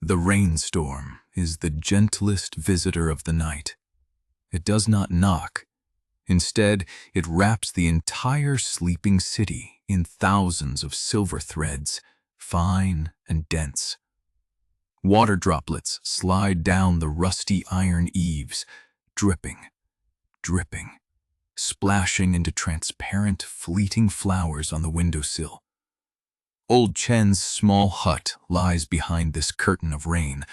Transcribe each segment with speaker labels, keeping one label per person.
Speaker 1: The rainstorm is the gentlest visitor of the night. It does not knock. Instead, it wraps the entire sleeping city in thousands of silver threads, fine and dense. Water droplets slide down the rusty iron eaves, dripping, dripping, splashing into transparent, fleeting flowers on the windowsill. Old Chen's small hut lies behind this curtain of rain,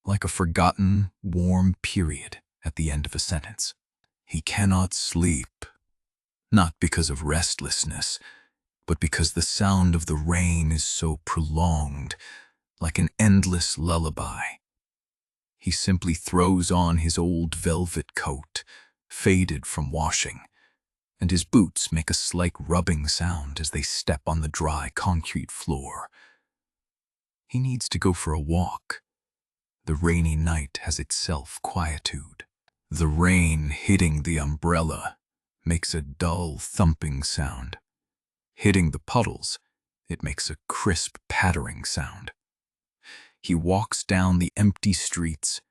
Speaker 1: like a forgotten, warm period at the end of a sentence. He cannot sleep, not because of restlessness, but because the sound of the rain is so prolonged, like an endless lullaby. He simply throws on his old velvet coat, faded from washing, and his boots make a slight rubbing sound as they step on the dry concrete floor. He needs to go for a walk. The rainy night has its self-quietude. The rain hitting the umbrella makes a dull thumping sound. Hitting the puddles, it makes a crisp pattering sound. He walks down the empty streets,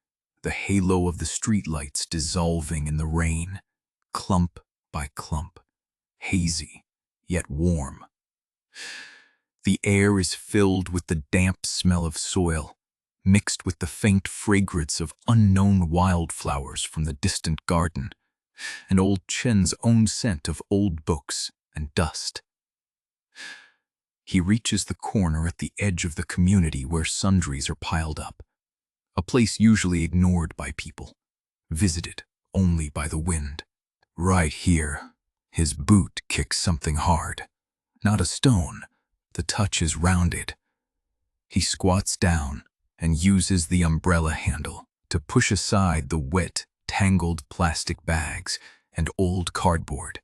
Speaker 1: the halo of the streetlights dissolving in the rain, clump by clump, hazy, yet warm. The air is filled with the damp smell of soil, mixed with the faint fragrance of unknown wildflowers from the distant garden, and Old Chen's own scent of old books and dust. He reaches the corner at the edge of the community where sundries are piled up, a place usually ignored by people, visited only by the wind. Right here, his boot kicks something hard. Not a stone, the touch is rounded. He squats down and uses the umbrella handle to push aside the wet, tangled plastic bags and old cardboard.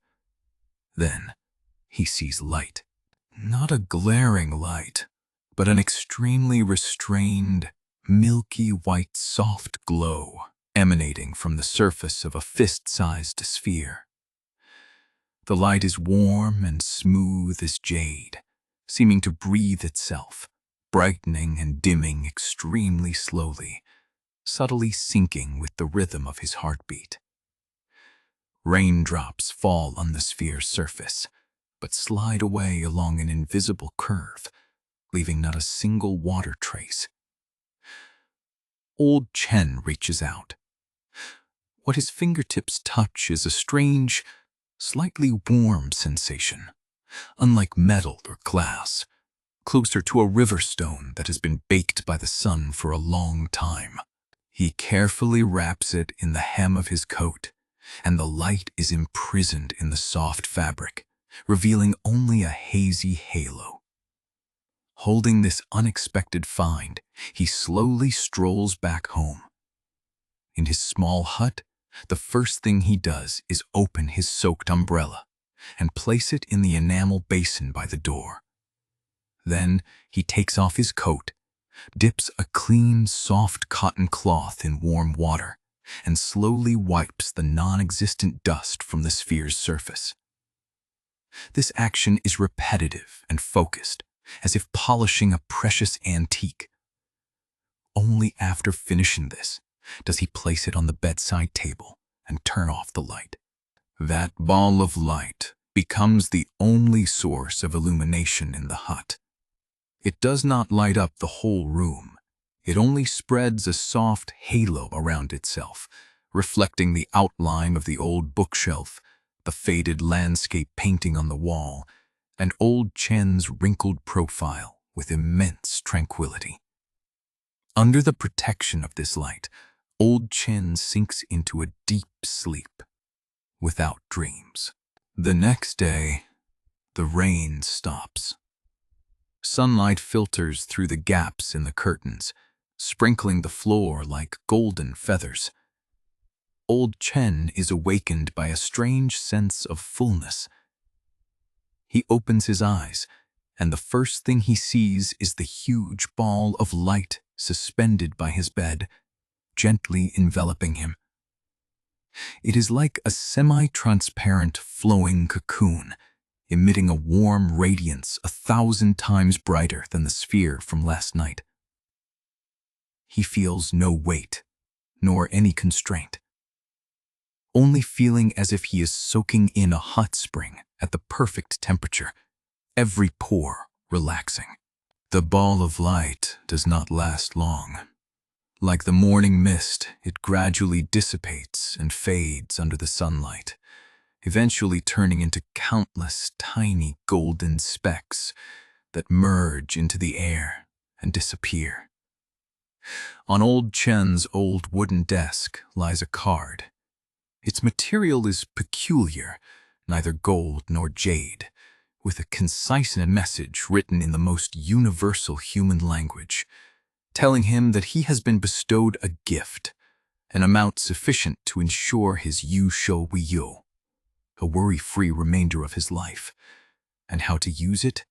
Speaker 1: Then he sees light. Not a glaring light, but an extremely restrained, milky white soft glow emanating from the surface of a fist-sized sphere. The light is warm and smooth as jade, seeming to breathe itself, brightening and dimming extremely slowly, subtly syncing with the rhythm of his heartbeat. Raindrops fall on the sphere's surface, but slide away along an invisible curve, leaving not a single water trace. Old Chen reaches out. What his fingertips touch is a strange, slightly warm sensation, unlike metal or glass, closer to a river stone that has been baked by the sun for a long time. He carefully wraps it in the hem of his coat, and the light is imprisoned in the soft fabric, revealing only a hazy halo. Holding this unexpected find, he slowly strolls back home. In his small hut, the first thing he does is open his soaked umbrella and place it in the enamel basin by the door. Then he takes off his coat, dips a clean, soft cotton cloth in warm water, and slowly wipes the non-existent dust from the sphere's surface. This action is repetitive and focused, as if polishing a precious antique. Only after finishing this does he place it on the bedside table and turn off the light. That ball of light becomes the only source of illumination in the hut. It does not light up the whole room. It only spreads a soft halo around itself, reflecting the outline of the old bookshelf, the faded landscape painting on the wall, and Old Chen's wrinkled profile with immense tranquility. Under the protection of this light, Old Chen sinks into a deep sleep, without dreams. The next day, the rain stops. Sunlight filters through the gaps in the curtains, sprinkling the floor like golden feathers. Old Chen is awakened by a strange sense of fullness. He opens his eyes, and the first thing he sees is the huge ball of light suspended by his bed, gently enveloping him. It is like a semi-transparent flowing cocoon, emitting a warm radiance 1,000 times brighter than the sphere from last night. he feels no weight, nor any constraint, only feeling as if he is soaking in a hot spring at the perfect temperature, every pore relaxing. The ball of light does not last long. Like the morning mist, it gradually dissipates and fades under the sunlight, eventually turning into countless tiny golden specks that merge into the air and disappear. On Old Chen's old wooden desk lies a card. Its material is peculiar, neither gold nor jade, with a concise message written in the most universal human language, telling him that he has been bestowed a gift, an amount sufficient to ensure his yu, a worry-free remainder of his life, and how to use it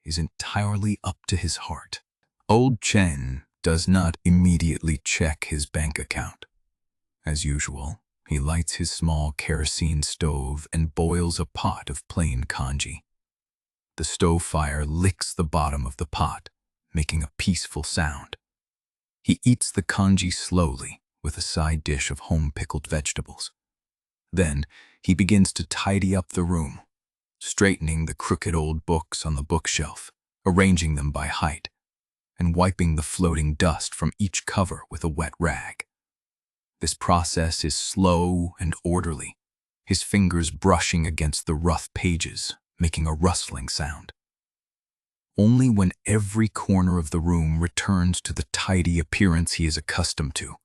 Speaker 1: is entirely up to his heart. Old Chen does not immediately check his bank account. As usual, he lights his small kerosene stove and boils a pot of plain congee. The stove fire licks the bottom of the pot, making a peaceful sound. He eats the congee slowly with a side dish of home-pickled vegetables. Then he begins to tidy up the room, straightening the crooked old books on the bookshelf, arranging them by height, and wiping the floating dust from each cover with a wet rag. This process is slow and orderly, his fingers brushing against the rough pages, making a rustling sound. Only when every corner of the room returns to the tidy appearance he is accustomed to,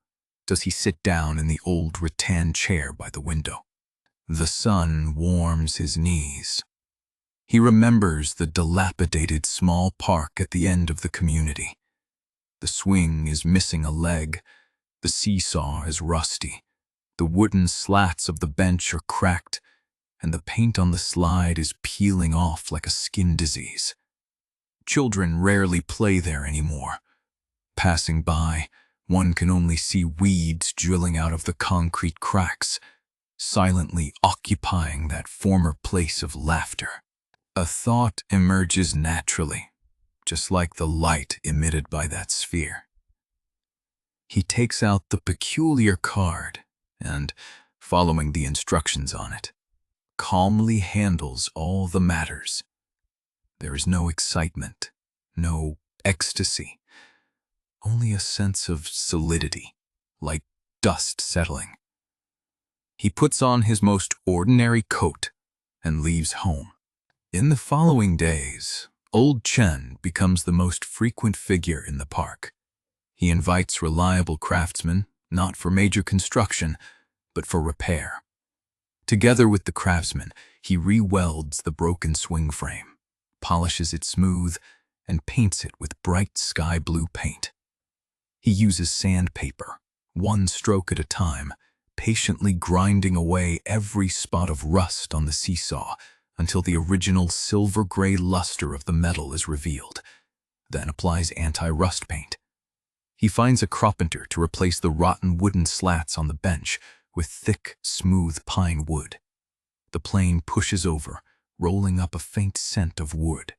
Speaker 1: does he sit down in the old rattan chair by the window. The sun warms his knees. He remembers the dilapidated small park at the end of the community. The swing is missing a leg, the seesaw is rusty, the wooden slats of the bench are cracked, and the paint on the slide is peeling off like a skin disease. Children rarely play there anymore. Passing by, one can only see weeds drilling out of the concrete cracks, silently occupying that former place of laughter. A thought emerges naturally, just like the light emitted by that sphere. He takes out the peculiar card and, following the instructions on it, calmly handles all the matters. There is no excitement, no ecstasy, only a sense of solidity, like dust settling. He puts on his most ordinary coat and leaves home. In the following days, Old Chen becomes the most frequent figure in the park. He invites reliable craftsmen, not for major construction, but for repair. Together with the craftsman, he re-welds the broken swing frame, polishes it smooth, and paints it with bright sky blue paint. He uses sandpaper, one stroke at a time, patiently grinding away every spot of rust on the seesaw until the original silver-gray luster of the metal is revealed, then applies anti-rust paint. He finds a carpenter to replace the rotten wooden slats on the bench with thick, smooth pine wood. The plane pushes over, rolling up a faint scent of wood.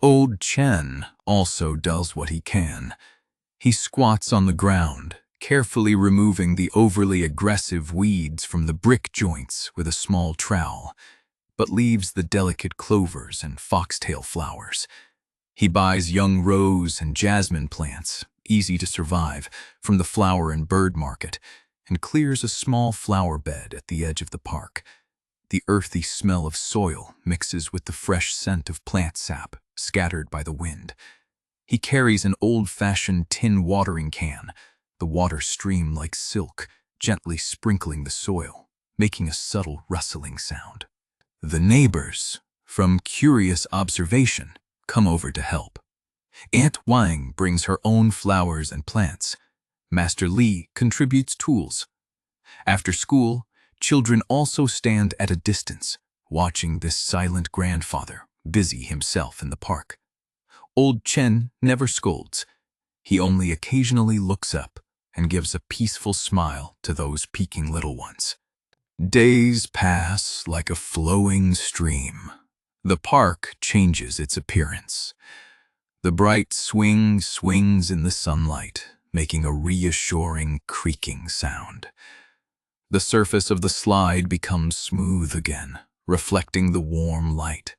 Speaker 1: Old Chen also does what he can. He squats on the ground, carefully removing the overly aggressive weeds from the brick joints with a small trowel, but leaves the delicate clovers and foxtail flowers. He buys young rose and jasmine plants, easy to survive, from the flower and bird market, and clears a small flower bed at the edge of the park. The earthy smell of soil mixes with the fresh scent of plant sap scattered by the wind. He carries an old-fashioned tin watering can, the water stream like silk, gently sprinkling the soil, making a subtle rustling sound. The neighbors, from curious observation, come over to help. Aunt Wang brings her own flowers and plants. Master Li contributes tools. After school, children also stand at a distance, watching this silent grandfather busy himself in the park. Old Chen never scolds. He only occasionally looks up and gives a peaceful smile to those peeking little ones. Days pass like a flowing stream. The park changes its appearance. The bright swing swings in the sunlight, making a reassuring creaking sound. The surface of the slide becomes smooth again, reflecting the warm light.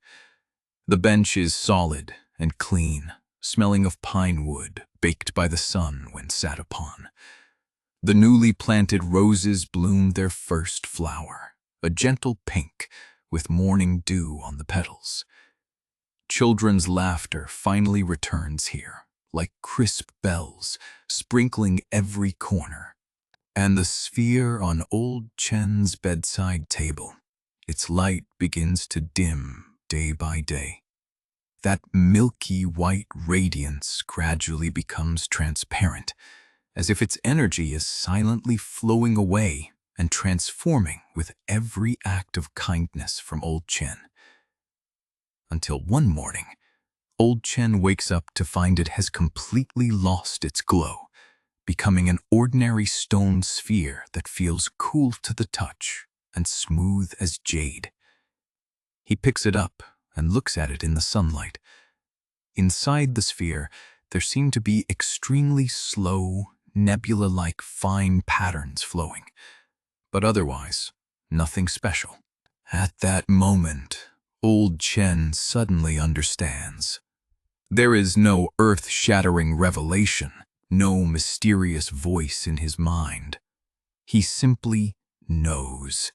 Speaker 1: The bench is solid and clean, smelling of pine wood baked by the sun when sat upon. The newly planted roses bloomed their first flower, a gentle pink with morning dew on the petals. Children's laughter finally returns here, like crisp bells, sprinkling every corner. And the sphere on Old Chen's bedside table, its light begins to dim day by day. That milky white radiance gradually becomes transparent, as if its energy is silently flowing away and transforming with every act of kindness from Old Chen. Until one morning, Old Chen wakes up to find it has completely lost its glow, becoming an ordinary stone sphere that feels cool to the touch and smooth as jade. He picks it up and looks at it in the sunlight. Inside the sphere, there seem to be extremely slow, nebula-like fine patterns flowing, but otherwise, nothing special. At that moment, Old Chen suddenly understands. There is no earth-shattering revelation, no mysterious voice in his mind. He simply knows,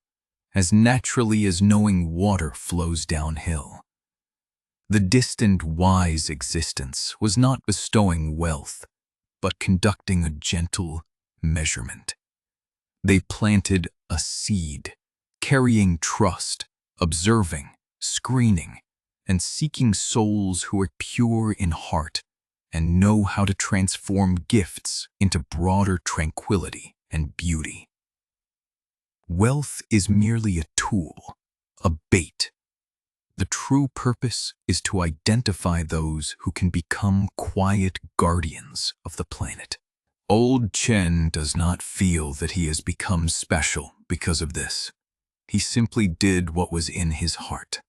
Speaker 1: as naturally as knowing water flows downhill. The distant wise existence was not bestowing wealth, but conducting a gentle measurement. They planted a seed, carrying trust, observing, screening, and seeking souls who are pure in heart and know how to transform gifts into broader tranquility and beauty. Wealth is merely a tool, a bait. The true purpose is to identify those who can become quiet guardians of the planet. Old Chen does not feel that he has become special because of this. He simply did what was in his heart.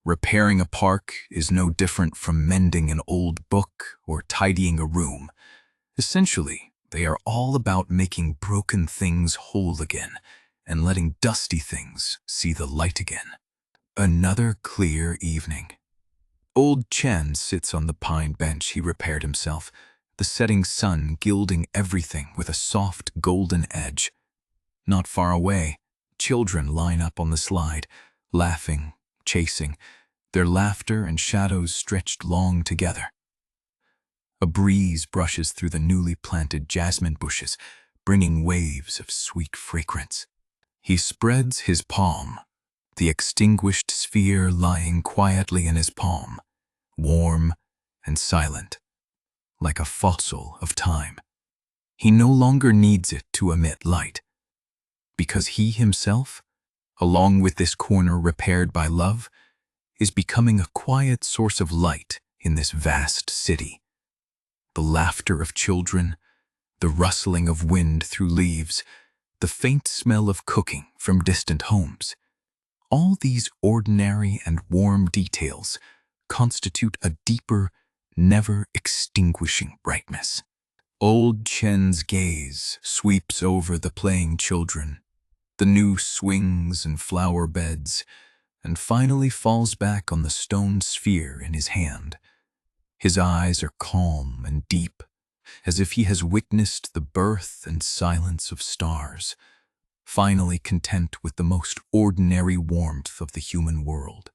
Speaker 1: Repairing a park is no different from mending an old book or tidying a room. Essentially, they are all about making broken things whole again and letting dusty things see the light again. Another clear evening. Old Chen sits on the pine bench he repaired himself, the setting sun gilding everything with a soft golden edge. Not far away, children line up on the slide, laughing, chasing, their laughter and shadows stretched long together. A breeze brushes through the newly planted jasmine bushes, bringing waves of sweet fragrance. He spreads his palm, the extinguished sphere lying quietly in his palm, warm and silent, like a fossil of time. He no longer needs it to emit light, because he himself, along with this corner repaired by love, is becoming a quiet source of light in this vast city. The laughter of children, the rustling of wind through leaves, the faint smell of cooking from distant homes. All these ordinary and warm details constitute a deeper, never-extinguishing brightness. Old Chen's gaze sweeps over the playing children, the new swings and flower beds, and finally falls back on the stone sphere in his hand. His eyes are calm and deep, as if he has witnessed the birth and silence of stars, finally content with the most ordinary warmth of the human world.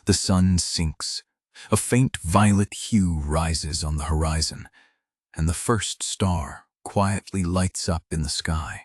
Speaker 1: The sun sinks, a faint violet hue rises on the horizon, and the first star quietly lights up in the sky.